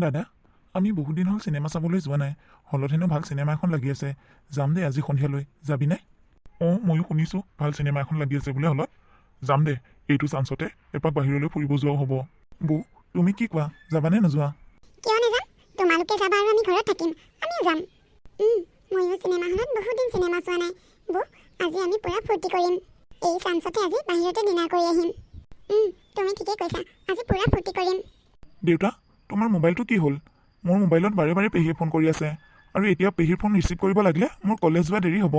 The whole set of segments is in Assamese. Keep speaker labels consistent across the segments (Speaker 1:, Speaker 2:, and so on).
Speaker 1: দাদা, আমি বহুত দিন হ'ল চিনেমা চাবলৈ যোৱা নাই। হলত হেনো ভাল চিনেমা এখন লাগি আছে। যাম দে আজি সন্ধিয়ালৈ, যাবিনে? অঁ, ময়ো শুনিছোঁ ভাল চিনেমা এখন লাগি আছে বোলে হলত। যাম দে, এইটো চান্সতে এপাক বাহিৰলৈ ফুৰিব যোৱাও হ'ব। বৌ, তুমি কি কোৱা, যাবানে নোযোৱা?
Speaker 2: কিয় নাযাম? তোমালোকে যাবা আৰু আমি ঘৰত থাকিম। আমিও যাম। ময়ো চিনেমা হলত বহুত দিন চিনেমা চোৱা নাই। বৌ, আজি আমি পুৰা ফূৰ্তি কৰিম। এই চান্সতে আজি বাহিৰতে ডিনাৰ কৰি আহিম। তুমি ঠিকেই কৈছা, আজি পুৰা ফূৰ্তি কৰিম।
Speaker 1: দেউতা, তোমাৰ মোবাইলটো কি হ'ল? মোৰ মোবাইলত বাৰে বাৰে পেহীয়ে ফোন কৰি আছে, আৰু এতিয়া পেহীৰ ফোন ৰিচিভ কৰিব লাগিলে মোৰ কলেজ যোৱা দেৰি হ'ব।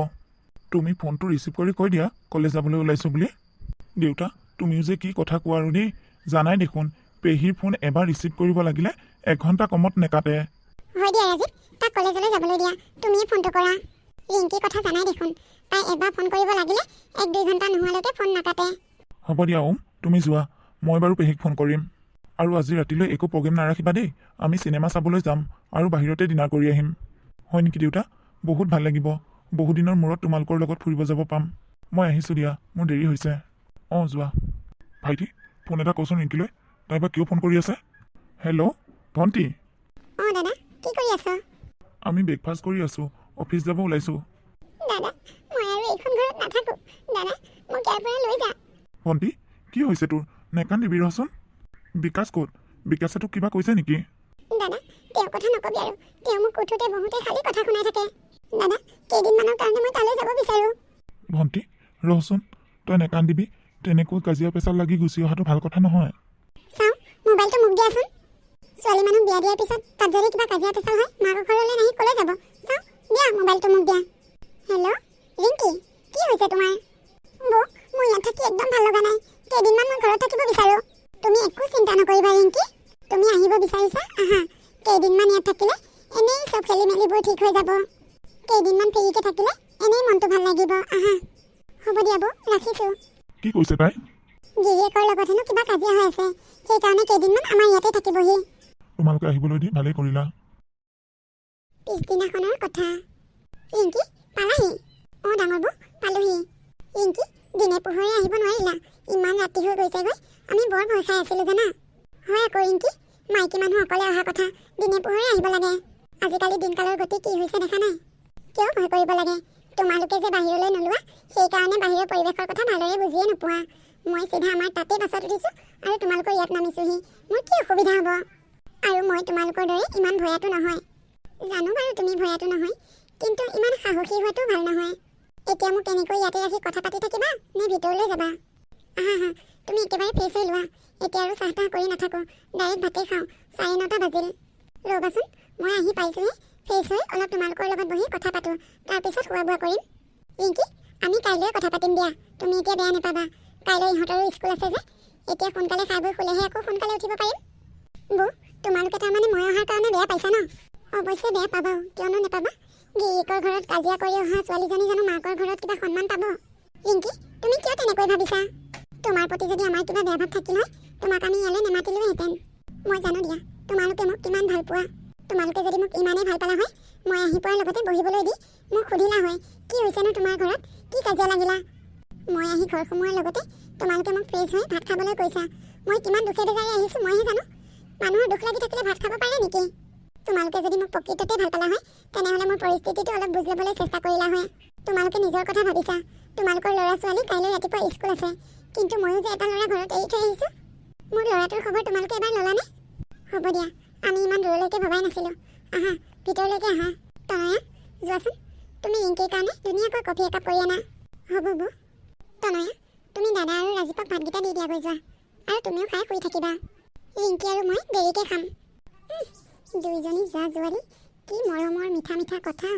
Speaker 1: তুমি ফোনটো ৰিচিভ কৰি কৈ দিয়া কলেজ যাবলৈ ওলাইছোঁ বুলি। দেউতা, তুমিও যে কি কথা কোৱা আৰু দেই। জানাই দেখোন, পেহীৰ ফোন এবাৰ ৰিচিভ কৰিব লাগিলে 1 ঘণ্টা কমত নেকাটে।
Speaker 2: হয় দিয়া ৰাজীৱ, তাক কলেজলৈ যাবলৈ দিয়া। তুমিয়ে ফোনটো কৰা। ৰিংকিৰ কথা জানাই দেখোন, তাই এবাৰ ফোন কৰিব লাগিলে 1-2 ঘণ্টা নোহোৱালৈকে ফোন নাকাটে।
Speaker 1: হ'ব দিয়া ওম, তুমি যোৱা, মই বাৰু পেহীক ফোন কৰিম। আৰু আজি ৰাতিলৈ একো প্ৰগ্ৰেম নাৰাখিবা দেই। আমি চিনেমা চাবলৈ যাম আৰু বাহিৰতে ডিনাৰ কৰি আহিম। হয় নেকি দেউতা? বহুত ভাল লাগিব। বহু দিনৰ মূৰত তোমালোকৰ লগত ফুৰিব যাব পাম। মই আহিছোঁ দিয়া, মোৰ দেৰি হৈছে। অঁ, যোৱা। ভাইটি, ফোন এটা কচোন ৰিংকিলৈ। তাই বা কিয় ফোন কৰি আছে? হেল্ল', ভণ্টি।
Speaker 2: অঁ দাদা, কি কৰি আছ?
Speaker 1: আমি ব্ৰেকফাষ্ট কৰি আছোঁ, অফিচ যাব ওলাইছোঁ।
Speaker 2: দাদা, মই আৰু এইখন ঘৰত নাথাকোঁ। দাদা, মোক ইয়াৰ পৰা লৈ যা।
Speaker 1: ভণ্টি, কি হৈছে তোৰ? নেকান্দিবি ৰচোন। বিকাশ ক'ত? বিকাশে তোক কিবা কৈছে নেকি?
Speaker 2: দাদা, তেওঁৰ কথা নকবি আৰু। তেওঁ মোক উঠোতে বহোতে খালি কথা শুনাই থাকে। দাদা, কেইদিনমানৰ কাৰণে মই তালৈ যাব বিচাৰোঁ।
Speaker 1: ভণ্টি, ৰচোন, তই নেকান্দিবি। তেনেকৈ কাজিয়া পেচাল লাগি গুচি অহাটো ভাল কথা নহয়।
Speaker 2: চাওঁ, মোবাইলটো মোক দিয়াচোন। ছোৱালী মানুহ বিয়া দিয়াৰ পিছত তাত যদি কিবা কাজিয়া পেচাল হয়, মাকৰ ঘৰলৈ নাহি ক'লৈ যাব? চাওঁ, দিয়া মোবাইলটো মোক দিয়া। হেল্ল', ৰিংকি, কি হৈছে তোমাৰ? বৌ, মোৰ ইয়াত থাকি একদম ভাল লগা নাই। কেইদিনমান মই ঘৰত থাকিব বিচাৰোঁ। তুমি একো চিন্তা নকৰিবা ৰিংকি। তুমি আহিব বিচাৰিছা, আহা। কেইদিনমান ইয়াত থাকিলে এনেই চব খেলি মেলিবোৰ ঠিক হৈ যাব। কেইদিনমান ফ্ৰীকে থাকিলে এনেই মনটো ভাল লাগিব, আহা। হ'ব দিয়া বৌ, ৰাখিছোঁ।
Speaker 1: কি কৈছে তাই?
Speaker 2: গিৰিয়েকৰ লগত হেনো কিবা কাজিয়া হৈ আছে, সেইকাৰণে কেইদিনমান আমাৰ ইয়াতে থাকিবহি।
Speaker 1: তোমালোকে আহিবলৈ দি ভালেই কৰিলা।
Speaker 2: পিছদিনাখনৰ কথা। ৰিংকি, পালাহি? অঁ ডাঙৰ বৌ, পালোহি। ৰিংকি, দিনে পোহৰে আহিব নোৱাৰিলা? ইমান ৰাতি হৈ গৈছেগৈ। আমি বৰ ভয় খাই আছিলোঁ জানা। হয় আকৌ ৰিংকি, মাইকী মানুহ অকলে অহা কথা, দিনে পোহৰে আহিব লাগে। আজিকালি দিনকালৰ গতি কি হৈছে দেখা নাই? কিয় ভয় কৰিব লাগে? তোমালোকে যে বাহিৰলৈ নোলোৱা, সেইকাৰণে বাহিৰৰ পৰিৱেশৰ কথা ভালদৰে বুজিয়ে নোপোৱা। মই চিধা আমাৰ তাতে বাছত উঠিছোঁ আৰু তোমালোকৰ ইয়াত নামিছোঁহি। মোৰ কি অসুবিধা হ'ব? আৰু মই তোমালোকৰ দৰে ইমান ভয়াটো নহয়। জানো বাৰু তুমি ভয়াটো নহয়, কিন্তু ইমান সাহসী হোৱাটো ভাল নহয়। এতিয়া মোক এনেকৈ ইয়াতে ৰাখি কথা পাতি থাকিবা নে ভিতৰলৈ যাবা? আহা আহা, তুমি একেবাৰে ফ্ৰেছ হৈ লোৱা। এতিয়া আৰু চাহ তাহ কৰি নাথাকোঁ, ডাইৰেক্ট ভাতেই খাওঁ। 9:30 বাজিল। ৰ'বাচোন, মই আহি পাইছোঁহে। ফ্ৰেছ হৈ অলপ তোমালোকৰ লগত বহি কথা পাতোঁ, তাৰপিছত খোৱা বোৱা কৰিম। ৰিংকি, আমি কাইলৈ কথা পাতিম দিয়া। তুমি এতিয়া বেয়া নাপাবা। কাইলৈ ইহঁতৰো স্কুল আছে যে। এতিয়া সোনকালে খাই বৈ শুলেহে আকৌ সোনকালে উঠিব পাৰিম। বৌ, তোমালোকে তাৰমানে মই অহাৰ কাৰণে বেয়া পাইছা ন? অৱশ্যে বেয়া পাবাও, কিয়নো নাপাবা? গিৰিয়েকৰ ঘৰত কাজিয়া কৰি অহা ছোৱালীজনী জানো মাকৰ ঘৰত কিবা সন্মান পাব? ৰিংকি, তুমি কিয় তেনেকৈ ভাবিছা? তোমাৰ প্ৰতি যদি আমাৰ কিবা বেয়া ভাৱ থাকিল হয়, তোমাক আমি ইয়ালৈ নেমাতিলোহেঁতেন। মই জানো দিয়া, তোমালোকে মোক কিমান ভাল পোৱা। তোমালোকে যদি মোক ইমানেই ভাল পালা হয়, মই আহি পোৱাৰ লগতে বহিবলৈ দি মোক সুধিলা হয়, কি হৈছেনো তোমাৰ ঘৰত, কি কাজিয়া লাগিলা? মই আহি ঘৰ সোমোৱাৰ লগতে তোমালোকে মোক ফ্ৰেছ হৈ ভাত খাবলৈ কৈছা। মই কিমান দুখে বেজাৰে আহিছোঁ মইহে জানো। মানুহৰ দুখ লাগি থাকিলে ভাত খাব পাৰে নেকি? তোমালোকে যদি মোক প্ৰকৃততে ভাল পালা হয়, তেনেহ'লে মোৰ পৰিস্থিতিটো অলপ বুজি ল'বলৈ চেষ্টা কৰিলা হয়। তোমালোকে নিজৰ কথা ভাবিছা। তোমালোকৰ ল'ৰা ছোৱালী কাইলৈ ৰাতিপুৱা স্কুল আছে, কিন্তু ময়ো যে এটা ল'ৰা ঘৰত এৰি থৈ আহিছোঁ। মোৰ ল'ৰাটোৰ খবৰ তোমালোকে এবাৰ ল'লানে? হ'ব দিয়া, আমি ইমান দূৰলৈকে ভবাই নাছিলোঁ। আহা, ভিতৰলৈকে আহা। তনয়া, যোৱাচোন, তুমি ৰিংকিৰ কাৰণে ধুনীয়াকৈ কফি একাপ কৰি আনা। হ'ব বৌ। তনয়া, তুমি দাদা আৰু ৰাজীৱক ভাতকেইটা দি দিয়াগৈ যোৱা, আৰু তুমিও খাই শুই থাকিবা। ৰিংকি আৰু মই দেৰিকৈ খাম। দুইজনী যা যোৱালী, কি মৰমৰ মিঠা মিঠা কথা।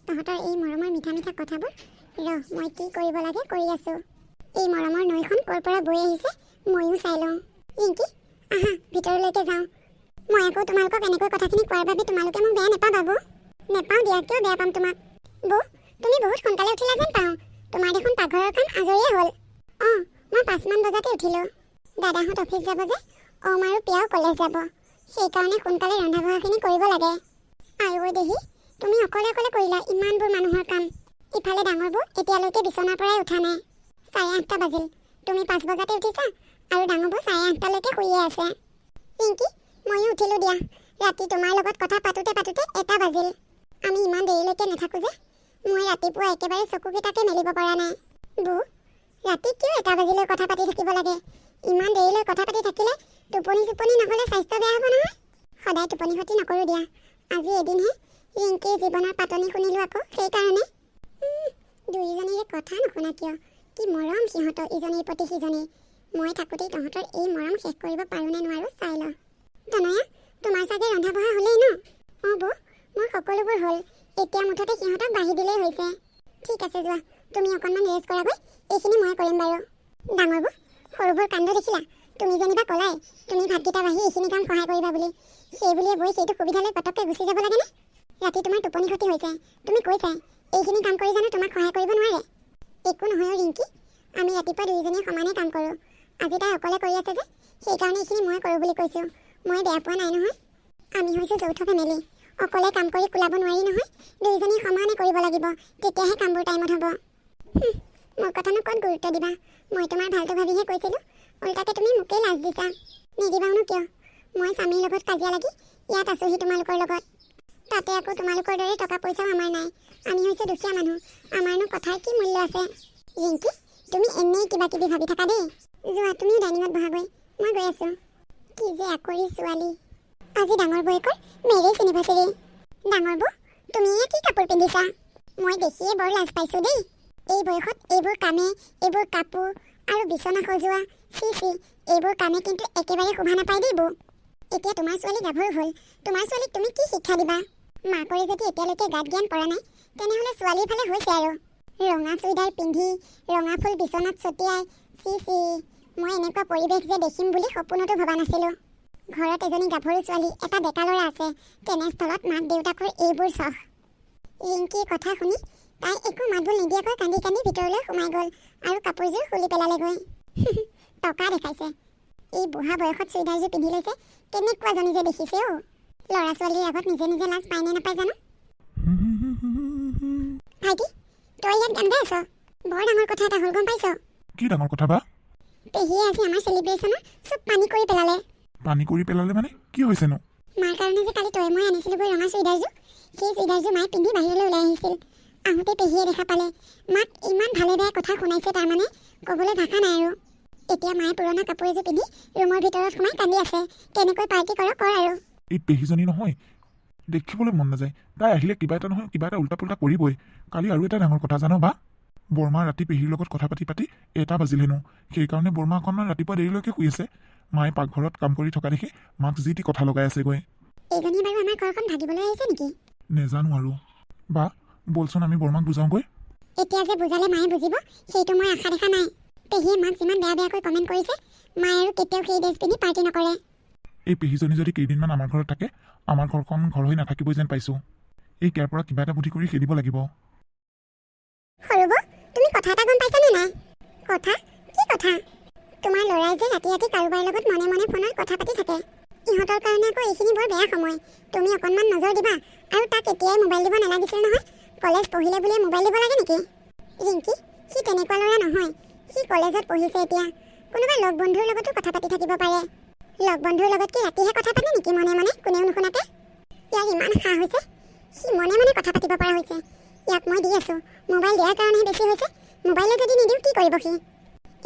Speaker 2: তহঁতৰ এই মৰমৰ মিঠা মিঠা কথাবোৰ মই কি কৰিব লাগে কৰি আছোঁ। এই মৰমৰ নৈখন ক'ৰ পৰা বৈ আহিছে ময়ো চাই লওঁ। ৰিংকি, আহা, ভিতৰলৈকে যাওঁ। মই আকৌ তোমালোকক এনেকৈ কথাখিনি কোৱাৰ বাবে তোমালোকে মোক বেয়া নেপাবা বৌ। নেপাওঁ দিয়া, কিয় বেয়া পাম তোমাক? বৌ, তুমি বহুত সোনকালে উঠিলা যেন পাওঁ। তোমাৰ দেখোন পাকঘৰৰ কাম আজৰিয়ে হ'ল। অঁ, মই 5মান বজাতে উঠিলোঁ। দাদাহঁত অফিচ যাব যে, ওম আৰু পিয়াও কলেজ যাব। সেইকাৰণে সোনকালে ৰন্ধা বঢ়াখিনি কৰিব লাগে। আইঐ দেহি, তুমি অকলে অকলে কৰিলা ইমানবোৰ মানুহৰ কাম। ইফালে ডাঙৰ বৌ এতিয়ালৈকে বিচনাৰ পৰাই উঠা নাই। 8:30 বাজিল। তুমি 5 বজাতে উঠিছা, আৰু ডাঙৰ বৌ 8:30লৈকে শুইয়ে আছে। ৰিংকি, ময়ো উঠিলোঁ দিয়া। ৰাতি তোমাৰ লগত কথা পাতোতে পাতোতে 1টা বাজিল। আমি ইমান দেৰিলৈকে নাথাকো যে মই ৰাতিপুৱা একেবাৰে চকুকেইটাকে মেলিব পৰা নাই। বৌ, ৰাতি কিয় 1টা বাজিলৈ কথা পাতি থাকিব লাগে? ইমান দেৰিলৈ কথা পাতি থাকিলে টোপনি নহ'লে স্বাস্থ্য বেয়া হ'ব নহয়। সদায় টোপনি ক্ষতি নকৰোঁ দিয়া। আজি এদিনহে ৰিংকিৰ জীৱনৰ পাতনি শুনিলোঁ আকৌ, সেইকাৰণে। দুয়োজনীৰে কথা নুশুনা কিয়? কি মৰম সিহঁতৰ ইজনীৰ প্ৰতি সিজনীৰ। মই থাকোঁতেই তহঁতৰ এই মৰম শেষ কৰিব পাৰোঁ নে নোৱাৰোঁ চাই ল। তনয়া, তোমাৰ চাগে ৰন্ধা বঢ়া হ'লেই ন? অঁ বৌ, মোৰ সকলোবোৰ হ'ল। এতিয়া মুঠতে সিহঁতক বাঢ়ি দিলেই হৈছে। ঠিক আছে যোৱা, তুমি অকণমান ৰেষ্ট কৰাগৈ, এইখিনি মই কৰিম বাৰু। ডাঙৰ বৌ, সৰুবোৰ কাণ্ড দেখিলা? তুমি যেনিবা ক'লাই তুমি ভাতকেইটা বাঢ়ি এইখিনি কাম সহায় কৰিবা বুলি। সেই বুলিয়ে বৈ সেইটো সুবিধালৈ পটককৈ গুচি যাব লাগেনে? ৰাতি তোমাৰ টোপনি ক্ষতি হৈছে, তুমি কৈছাই। এইখিনি কাম কৰি জানো তোমাক সহায় কৰিব নোৱাৰে? একো নহয় ৰিংকি, আমি ৰাতিপুৱা দুয়োজনীয়ে সমানে কাম কৰোঁ। আজি তাই অকলে কৰি আছে যে, সেইকাৰণে এইখিনি মই কৰোঁ বুলি কৈছোঁ। মই বেয়া পোৱা নাই নহয়। আমি হৈছোঁ যৌথ ফেমিলি। অকলে কাম কৰি কোলাব নোৱাৰি নহয়। দুয়োজনী সমানে কৰিব লাগিব, তেতিয়াহে কামবোৰ টাইমত হ'ব। মোৰ কথানো ক'ত গুৰুত্ব দিবা? মই তোমাৰ ভালটো ভাবিহে কৈছিলোঁ। উল্টাকে তুমি মোকেই লাজ দিছা। নিদিবাওনো কিয়? মই স্বামীৰ লগত কাজিয়া লাগি ইয়াত আছোঁহি তোমালোকৰ লগত। তাতে আকৌ তোমালোকৰ দৰে টকা পইচাও আমাৰ নাই। আমি হৈছোঁ দুখীয়া মানুহ, আমাৰনো কথাৰ কি মূল্য আছে? ৰিংকি, তুমি এনেই কিবা কিবি ভাবি থাকা দেই। যোৱা, তুমিও ডাইনিঙত বহাগৈ, মই গৈ আছোঁ। কি যে আকৰি ছোৱালী। আজি ডাঙৰ বৌয়েকৰ মেৰেজ এনিভাৰ্চেৰী। ডাঙৰ বৌ, তুমি এয়া কি কাপোৰ পিন্ধিছা? মই দেখিয়ে বৰ লাজ পাইছোঁ দেই। এই বয়সত এইবোৰ কামে, এইবোৰ কাপোৰ আৰু বিচনা সজোৱা, চি, এইবোৰ কামে কিন্তু একেবাৰে শোভা নাপায় দেই বৌ। এতিয়া তোমাৰ ছোৱালী গাভৰু হ'ল, তোমাৰ ছোৱালীক তুমি কি শিক্ষা দিবা? মাকৰে যদি এতিয়ালৈকে গাত জ্ঞান পৰা নাই, তেনেহ'লে ছোৱালীৰ ফালে হৈছে আৰু। ৰঙা চুইদাৰ পিন্ধি, ৰঙা ফুল বিচনাত ছটিয়াই, চি, মই এনেকুৱা পৰিৱেশ যে দেখিম বুলি সপোনতো ভবা নাছিলোঁ। ঘৰত এজনী গাভৰু ছোৱালী, এটা ডেকা ল'ৰা আছে, তেনেস্থলত মাক দেউতাকৰ এইবোৰ চখ। ৰিংকিৰ কথা শুনি তাই একো মাতবোল নিদিয়াকৈ কান্দি কান্দি ভিতৰলৈ সোমাই গ'ল আৰু কাপোৰযোৰ খুলি পেলালেগৈ। টকা দেখাইছে। এই বুঢ়া বয়সত চুইদাৰযোৰ পিন্ধি লৈছে, কেনেকুৱাজনী যে দেখিছে অ'। ল'ৰা ছোৱালীৰ আগত নিজে নিজে লাজ পায় নে নাপায় জানো? ভাইটি, তই ইয়াত গান গাই আছ? বৰ ডাঙৰ কথা এটা হ'ল, গম পাইছ?
Speaker 1: কি ডাঙৰ কথা বা?
Speaker 2: পেহীয়ে আজি আমাৰ চেলিব্ৰেশ্যনৰ চব পানী কৰি পেলালে।
Speaker 1: পানী কৰি পেলালে মানে কি হৈছেনো?
Speaker 2: মাৰ কাৰণে যে কালি তই মই আনিছিলোগৈ ৰঙা চুইদাৰযোৰ, সেই চুইদাৰযোৰ মায়ে পিন্ধি বাহিৰলৈ ওলাই আহিছিল। আহোঁতে পেহীয়ে দেখা পালে। মাক ইমান ভালে বেয়া কথা শুনাইছে, তাৰমানে ক'বলৈ ভাষা নাই আৰু। এতিয়া মায়ে পুৰণা কাপোৰ এযোৰ পিন্ধি ৰুমৰ ভিতৰত সোমাই কান্দি আছে। কেনেকৈ পাৰ্টি কৰ আৰু।
Speaker 1: এই পেহীজনী নহয়, দেখিবলৈ মন নাযায়। তাই আহিলে কিবা এটা নহয় কিবা এটা উল্টা পুল্টা কৰিবই। কালি আৰু এটা ডাঙৰ কথা জানো বা? বৰমা ৰাতি পেহীৰ লগত কথা পাতি পাতি 1টা বাজিল হেনো। সেইকাৰণে বৰমা অকণমান ৰাতিপুৱা দেৰিলৈকে শুই আছে। মায়ে পাকঘৰত কাম কৰি থকা দেখি মাক যি টি কথা লগাই আছেগৈ।
Speaker 2: এইজনী বাৰু আমাৰ ঘৰখন ভাগিবলৈ আহিছে নেকি?
Speaker 1: নেজানো আৰু। বা বলচোন আমি বৰমাক বুজাওঁগৈ।
Speaker 2: এতিয়া যে বুজালে মায়ে বুজিব, সেইটো মই আশা দেখা নাই। পেহীয়ে মাক যিমান বেয়া বেয়াকৈ কমেণ্ট কৰিছে, মায়ে আৰু কেতিয়াও সেই ড্ৰেছ পিন্ধি পাৰ্টি নকৰে।
Speaker 1: এই পেহীজনী যদি কেইদিনমান আমাৰ ঘৰত থাকে, আমাৰ ঘৰখন ঘৰ হৈ নাথাকিবই যেন পাইছোঁ। এই ইয়াৰ পৰা কিবা এটা বুদ্ধি কৰি খেদিব লাগিব।
Speaker 2: সৰু বৌ, তুমি কথা এটা গম পাইছানে নাই? কথা? কি কথা? তোমাৰ ল'ৰাই যে ৰাতি ৰাতি কাৰোবাৰ লগত মনে মনে ফোনত কথা পাতি থাকে। ইহঁতৰ কাৰণে আকৌ এইখিনি বৰ বেয়া সময়। তুমি অকণমান নজৰ দিবা। আৰু তাক এতিয়াই মোবাইল দিব নালাগিছিল নহয়। কলেজ পঢ়িলে বুলিয়ে মোবাইল দিব লাগে নেকি? ৰিংকি, সি তেনেকুৱা ল'ৰা নহয়। সি কলেজত পঢ়িছে এতিয়া। কোনোবা লগ বন্ধুৰ লগতো কথা পাতি থাকিব পাৰে। লগ বন্ধুৰ লগত কি ৰাতিহে কথা পাতে নেকি মনে মনে, কোনেও নুশুনাকে? ইয়াৰ ইমান সাহ হৈছে, সি মনে মনে কথা পাতিব পৰা হৈছে। ইয়াক মই দি আছোঁ, মোবাইল দিয়াৰ কাৰণেহে বেছি হৈছে। মোবাইলে যদি নিদিওঁ কি কৰিব সি?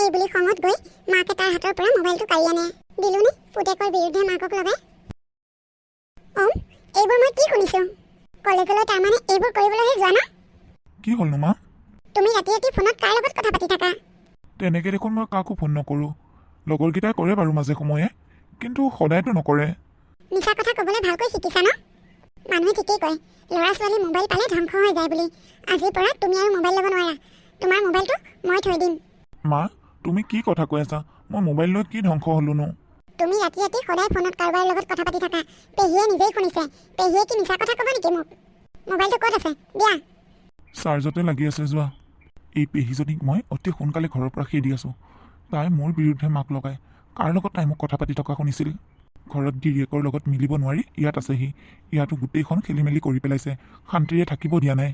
Speaker 2: এই বুলি খঙত গৈ মাকে তাৰ হাতৰ পৰা মোবাইলটো কাঢ়ি আনে। দিলোনে পুতেকৰ বিৰুদ্ধে মাকক লগাই? এইবোৰ মই কি শুনিছোঁ? কলেজলৈ তাৰমানে এইবোৰ কৰিবলৈহে যোৱা ন?
Speaker 1: কি হ'লনো মা?
Speaker 2: তুমি ৰাতি ৰাতি ফোনত কাৰ লগত কথা পাতি থাকা?
Speaker 1: তেনেকৈ দেখোন মই কাকো ফোন নকৰোঁ। লগৰকেইটাই কৰে বাৰু মাজে সময়ে, কিন্তু সদায়তো নকৰে।
Speaker 2: মিছা কথা ক'বলৈ ভালকৈ শিকিছা ন? মানুহে ঠিকেই কয়, ল'ৰা ছোৱালী মোবাইল পালে ধ্বংস হৈ যায় বুলি। আজিৰ পৰা তুমি আৰু মোবাইল ল'ব নোৱাৰা। তোমাৰ মোবাইলটো মই থৈ দিম।
Speaker 1: মা, তুমি কি কথা কৈ আছা? মই মোবাইল লৈ কি ধ্বংস হ'লোনো?
Speaker 2: তুমি ৰাতি ৰাতি সদায় ফোনত কাৰোবাৰ লগত কথা পাতি থাকা। পেহীয়ে নিজেই শুনিছে। পেহীয়ে কি মিছা কথা ক'ব নেকি মোক? মোবাইলটো ক'ত আছে? দিয়া।
Speaker 1: চাৰ্জতে লাগি আছে, যোৱা। এই পেহীজনীক মই অতি সোনকালে ঘৰৰ পৰা খেদি আছোঁ। তাই মোৰ বিৰুদ্ধে মাক লগায়। কাৰ লগত তাই মোক কথা পাতি থকা শুনিছিল? ঘৰত গিৰিয়েকৰ লগত মিলিব নোৱাৰি ইয়াত আছেহি। ইয়াতো গোটেইখন খেলি মেলি কৰি পেলাইছে। শান্তিৰে থাকিব দিয়া নাই।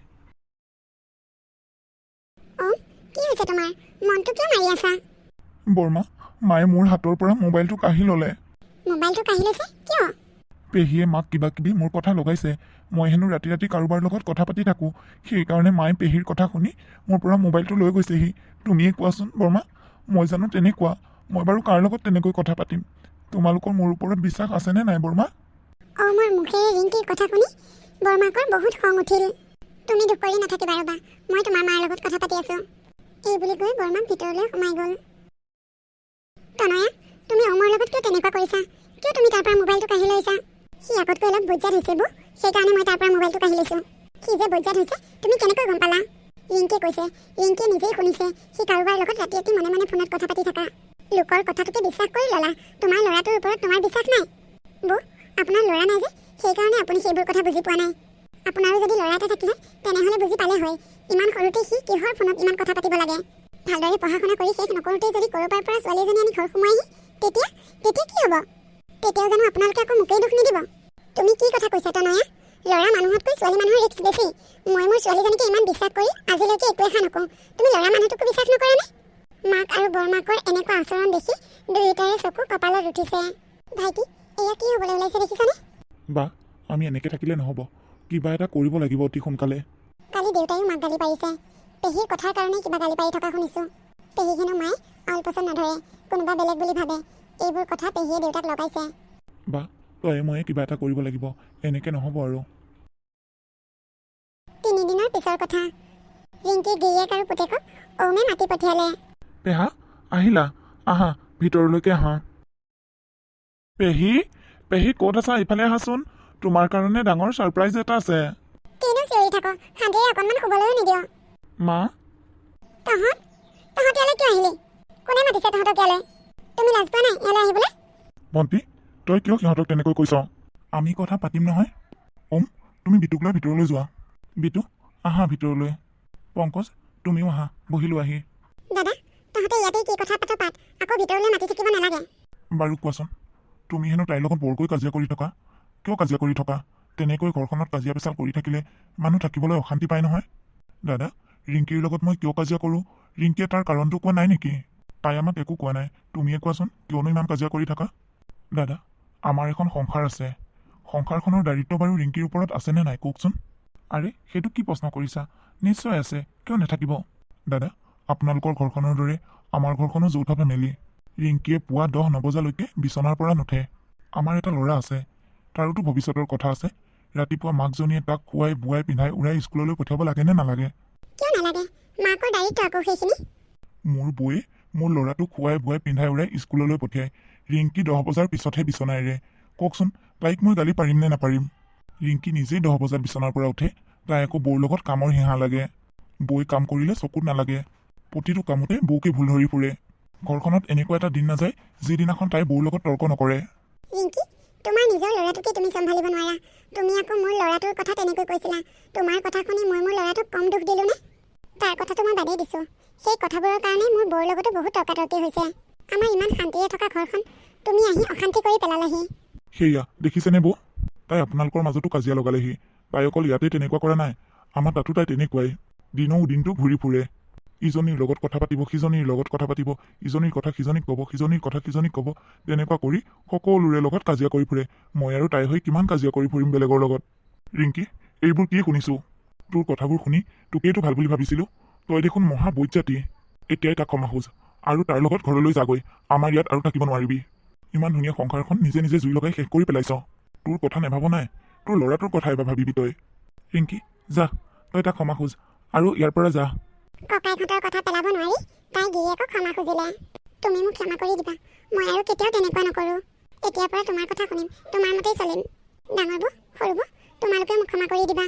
Speaker 2: কি হৈছে তোমাৰ? মনটো কিয় মাৰি আছা?
Speaker 1: বৰমা, মায়ে মোৰ হাতৰ পৰা মোবাইলটো কাঢ়ি ল'লে।
Speaker 2: মোবাইলটো কাঢ়ি লৈছে? কিয়?
Speaker 1: পেহীয়ে মাক কিবা কিবি মোৰ কথা লগাইছে। মই হেনো ৰাতি ৰাতি কাৰোবাৰ লগত কথা পাতি থাকোঁ। সেইকাৰণে মায়ে পেহীৰ কথা শুনি মোৰ পৰা মোবাইলটো লৈ গৈছেহি। তুমিয়ে কোৱাচোন বৰমা, মই জানো তেনেকুৱা? মই বাৰু কাৰ লগত তেনেকৈ কথা পাতিম? তোমালোকৰ মোৰ ওপৰত বিশ্বাস আছেনে নাই বৰমা?
Speaker 2: মোৰ মুখেৰে ৰিংকিৰ কথা শুনি বৰমাকৰ বহুত খং উঠিল। তুমি দুখ কৰি নাথাকিবা ৰ'বা, মই তোমাৰ মাৰ লগত কথা পাতি আছোঁ। এই বুলি কৈ বৰমাক ভিতৰলৈ সোমাই গ'ল। তনয়া, তুমি অমৰ লগত কিয় তেনেকুৱা কৰিছা? কিয় তুমি তাৰ পৰা মোবাইলটো কাঢ়ি লৈছা? সি আগতকৈ অলপ বজ্জাত হৈছে বৌ, সেইকাৰণে মই তাৰ পৰা মোবাইলটো কাঢ়ি লৈছোঁ। সি যে বজ্জাত হৈছে তুমি কেনেকৈ গম পালা? ৰিংকিয়ে কৈছে, ৰিংকিয়ে নিজেই শুনিছে সি কাৰোবাৰ লগত ৰাতি ৰাতি মনে মনে ফোনত কথা পাতি থকা। লোকৰ কথাটোকে বিশ্বাস কৰি ল'লা। তোমাৰ ল'ৰাটোৰ ওপৰত তোমাৰ বিশ্বাস নাই? বৌ, আপোনাৰ ল'ৰা নাই যে সেইকাৰণে আপুনি সেইবোৰ কথা বুজি পোৱা নাই। আপোনাৰো যদি ল'ৰা এটা থাকিলে তেনেহ'লে বুজি পালে হয় ইমান সৰুতে সি কিহৰ ফোনত ইমান কথা পাতিব লাগে। ভালদৰে পঢ়া শুনা কৰি শেষ নকৰোঁতেই যদি ক'ৰবাৰ পৰা ছোৱালী এজনী আনি ঘৰ সোমোৱাইহি, তেতিয়া কি হ'ব? তেতিয়াও জানো আপোনালোকে আকৌ মোকেই দুখ নিদিব? তুমি কি কথা কৈছা তনয়া? ল'ৰা মানুহতকৈ ছোৱালী মানুহৰ ৰিস্ক বেছি। মই মোৰ ছোৱালীজনীকে ইমান বিশ্বাস কৰি আজিলৈকে একো এষাৰ নকওঁ, তুমি ল'ৰা মানুহটোকো বিশ্বাস নকৰানে? মাক আৰু বৰমাকৰ এনেকুৱা আচৰণ দেখি দুয়োটাৰে চকু কপালত উঠিছে। ভাইটি, এয়া কি হ'বলৈ ওলাইছে দেখিছানে?
Speaker 1: বা, আমি এনেকৈ থাকিলে নহ'ব। কিবা এটা কৰিব লাগিব অতি সোনকালে।
Speaker 2: কালি দেউতায়ো মাক গালি পাৰিছে। পেহীৰ কথাৰ কাৰণে কিবা গালি পাৰি থকা শুনিছোঁ। পেহীক হেনো মায়ে আলপৈচান নধৰে, কোনোবা বেলেগ বুলি ভাবে। এইবোৰ কথা পেহীয়ে দেউতাক লগাইছে।
Speaker 1: বা, তই ময়ে কিবা এটা কৰিব লাগিব। এনেকৈ নহ'ব আৰু।
Speaker 2: 3 দিনৰ পিছৰ কথা। ৰিংকিৰ গিৰিয়েক আৰু পুতেকক ওমে মাতি পঠিয়ালে।
Speaker 1: পেহা, আহিলা? আহা, ভিতৰলৈকে আহা। পেহী, পেহী ক'ত আছা? ইফালে আহাচোন। তোমাৰ কাৰণে ডাঙৰ ছাৰপ্ৰাইজ এটা আছে।
Speaker 2: কিনো চিঞৰি থাক? শান্তিৰে অকণমান শুবলৈও নিদিয়?
Speaker 1: মা,
Speaker 2: তহঁত ইয়ালৈ কিয় আহিলি? কোনে মাতিছে তহঁতক ইয়ালৈ? তুমি লাজ পোৱা নাই ইয়ালৈ আহিবলৈ?
Speaker 1: ভণ্টি, তই কিয় সিহঁতক তেনেকৈ কৈছ? আমি কথা পাতিম নহয়। ওম, তুমি বিটুক লৈ ভিতৰলৈ যোৱা। বিটু, আহা ভিতৰলৈ। পংকজ, তুমিও আহা, বহিলো আহি।
Speaker 2: দাদা, তহঁতে ইয়াতেই কি কথা পাত পাত, আকৌ ভিতৰলৈ মাতি থাকিব নালাগে।
Speaker 1: বাৰু কোৱাচোন, তুমি হেনো তাইৰ লগত বৰকৈ কাজিয়া কৰি থকা। কিয় কাজিয়া কৰি থকা? তেনেকৈ ঘৰখনত কাজিয়া পেচাল কৰি থাকিলে মানুহ থাকিবলৈ অশান্তি পায় নহয়। দাদা, ৰিংকিৰ লগত মই কিয় কাজিয়া কৰোঁ? ৰিংকিয়ে তাৰ কাৰণটো কোৱা নাই নেকি? তাই আমাক একো কোৱা নাই। তুমিয়ে কোৱাচোন, কিয়নো ইমান কাজিয়া কৰি থাকা? দাদা, আমাৰ এখন সংসাৰ আছে। সংসাৰখনৰ দায়িত্ব বাৰু ৰিংকিৰ ওপৰত আছেনে নাই কওকচোন? আৰে, সেইটো কি প্ৰশ্ন কৰিছা? নিশ্চয় আছে, কিয় নাথাকিব? দাদা, আপোনালোকৰ ঘৰখনৰ দৰে আমাৰ ঘৰখনো যৌথ ফেমিলি। ৰিংকিয়ে পুৱা 10 নবজালৈকে বিচনাৰ পৰা নুঠে। আমাৰ এটা ল'ৰা আছে, তাৰোতো ভৱিষ্যতৰ কথা আছে। ৰাতিপুৱা মাকজনীয়ে তাক খুৱাই বুৱাই পিন্ধাই উৰাই স্কুললৈ পঠিয়াব লাগে নে নালাগে?
Speaker 2: কিয় নালাগে? মাকৰ দায়িত্ব আকৌ সেইখিনি।
Speaker 1: মোৰ বৌয়ে মোৰ ল'ৰাটোক খুৱাই বুৱাই পিন্ধাই উৰাই স্কুললৈ পঠিয়াই। ৰিংকি 10 বজাৰ পিছতহে বিচনাই এৰে। কওকচোন, তাইক মই গালি পাৰিম নে নাপাৰিম? ৰিংকি নিজেই 10 বজাত বিচনাৰ পৰা উঠে, তাই আকৌ বৌৰ লগত কামৰ হিহা লাগে। বৌই কাম কৰিলে চকুত নালাগে। প্ৰতিটো কামতে বৌকে ভুল ধৰি ফুৰে। ঘৰখনত এনেকুৱা এটা দিন নাযায় যিদিনাখন তাই বৌৰ লগত তৰ্ক নকৰে।
Speaker 2: ৰিংকি, তোমাৰ নিজৰ ল'ৰাটোকে তুমি চম্ভালিব নোৱাৰা। তুমি আকৌ মোৰ ল'ৰাটোৰ কথা তেনেকৈ কৈছিলা। তোমাৰ কথা শুনি মই মোৰ ল'ৰাটোক কম দুখ দিলোঁ নে? তাৰ কথাটো মই বাদেই দিছোঁ। সেই কথাবোৰৰ কাৰণে মোৰ বৌৰ লগতো বহুত তৰ্কাতৰ্কি হৈছে। আমাৰ ইমান শান্তিৰে থকা ঘৰখন তুমি আহি অশান্তি কৰি পেলালাহি।
Speaker 1: সেয়া দেখিছেনে বৌ? তাই আপোনালোকৰ মাজতো কাজিয়া লগালেহি। তাই অকল ইয়াতে তেনেকুৱা কৰা নাই, আমাৰ তাতো তাই তেনেকুৱাই। দিনটো ঘূৰি ফুৰে। ইজনীৰ লগত কথা পাতিব, সিজনীৰ লগত কথা পাতিব, ইজনীৰ কথা সিজনীক ক'ব, সিজনীৰ কথা সিজনীক ক'ব। তেনেকুৱা কৰি সকলোৰে লগত কাজিয়া কৰি ফুৰে। মই আৰু তাই হৈ কিমান কাজিয়া কৰি ফুৰিম বেলেগৰ লগত? ৰিংকি, এইবোৰ কি শুনিছোঁ? তোৰ কথাবোৰ শুনি তোকেইতো ভাল বুলি ভাবিছিলোঁ। তই দেখোন মহা বৈজ্জাতি। এতিয়াই তাক ক্ষমা খোজ আৰু তাৰ লগত ঘৰলৈ যাগৈ। আমাৰ ইয়াত আৰু থাকিব নোৱাৰিবি। ইমান ধুনীয়া সংসাৰখন নিজে নিজে জুই লগাই শেষ কৰি পেলাইছ। তোৰ কথা নেভাব নাই, তোৰ ল'ৰাটোৰ কথা এবাৰ ভাবিবি তই। ৰিংকি, যা, তই তাক ক্ষমা খোজ আৰু ইয়াৰ পৰা যা।
Speaker 2: ককাইহঁতৰ কথা পেলাব নোৱাৰি তাই গিৰিয়েকক ক্ষমা খুজিলে। তুমি মোক ক্ষমা কৰি দিবা, মই আৰু কেতিয়াও তেনেকুৱা নকৰোঁ। এতিয়াৰ পৰা তোমাৰ কথা শুনিম, তোমাৰ মতেই চলিম। ডাঙৰ বৌ, সৰু বৌ, তোমালোকে মোক ক্ষমা কৰি দিবা।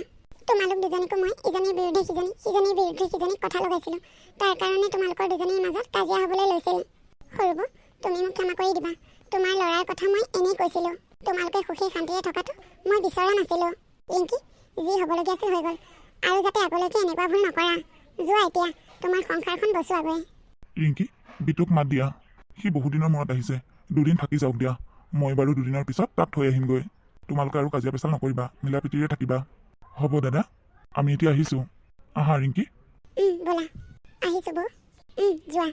Speaker 2: তোমালোক দুজনীকো মই ইজনীৰ বিৰুদ্ধে সিজনী, সিজনীৰ বিৰুদ্ধে সিজনীক কথা লগাইছিলোঁ। তাৰ কাৰণে তোমালোকৰ দুজনীৰ মাজত কাজিয়া হ'বলৈ লৈছিল। সৰু বৌ, তুমি মোক ক্ষমা কৰি দিবা। তোমাৰ ল'ৰাৰ কথা মই এনেই কৈছিলোঁ। তোমালোকে সুখী শান্তিৰে থকাটো মই বিচৰা নাছিলোঁ। ৰিংকি, যি হ'বলগীয়া আছিল হৈ গ'ল, আৰু যাতে আগলৈকে এনেকুৱা ভুল নকৰা। যোৱা এতিয়া, তোমাৰ সংসাৰখন বচোৱাগৈ।
Speaker 1: ৰিংকি, বিটুক মাত দিয়া। সি বহুদিনৰ মূৰত আহিছে, দুদিন থাকি যাওক দিয়া। মই বাৰু দুদিনৰ পিছত তাক থৈ আহিমগৈ। তোমালোকে আৰু কাজিয়া পেচাল নকৰিবা, মিলা প্ৰীতিৰে থাকিবা। হ'ব দাদা, আমি এতিয়া আহিছোঁ। আহা ৰিংকি।
Speaker 2: ব'লা, আহিছোঁ বৌ। যোৱা।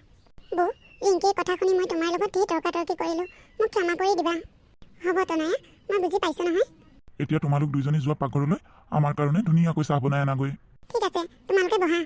Speaker 2: বৌ, ৰিংকিৰ কথা শুনি মই তোমাৰ লগত ধেৰ তৰ্কাতৰ্কি কৰিলোঁ, মোক ক্ষমা কৰি দিবা। হ'ব তনয়া, মই বুজি পাইছোঁ নহয়।
Speaker 1: এতিয়া তোমালোক দুইজনী যোৱা পাকঘৰলৈ আমাৰ কাৰণে ধুনীয়াকৈ চাহ বনাই আনাগৈ।
Speaker 2: ঠিক আছে, তোমালোকে বহা।